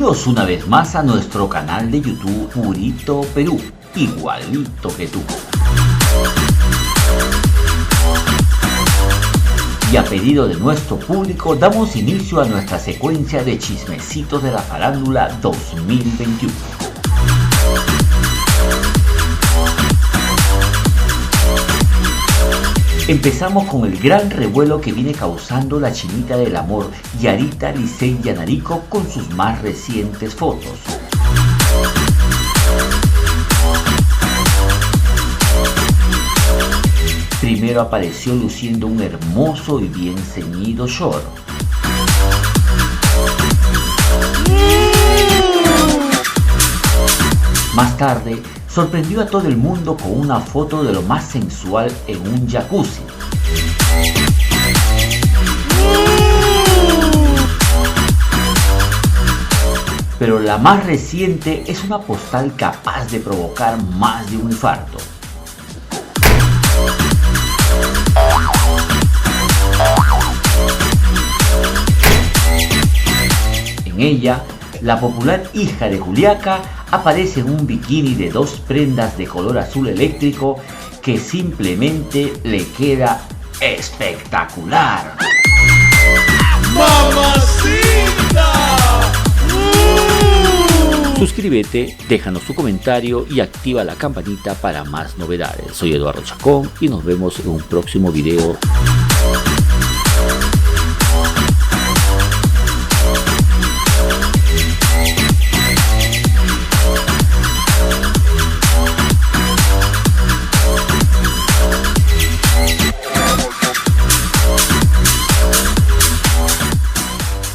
Bienvenidos una vez más a nuestro canal de YouTube Purito Perú, igualito que tú. Y a pedido de nuestro público damos inicio a nuestra secuencia de chismecitos de la farándula 2021. Empezamos con el gran revuelo que viene causando la chinita del amor Yarita Licey Yanarico con sus más recientes fotos. Primero apareció luciendo un hermoso y bien ceñido short. Más tarde, sorprendió a todo el mundo con una foto de lo más sensual en un jacuzzi. Pero la más reciente es una postal capaz de provocar más de un infarto. En ella, la popular hija de Juliaca aparece en un bikini de 2 prendas de color azul eléctrico que simplemente le queda espectacular. ¡Mamacita! Suscríbete, déjanos tu comentario y activa la campanita para más novedades. Soy Eduardo Chacón y nos vemos en un próximo video.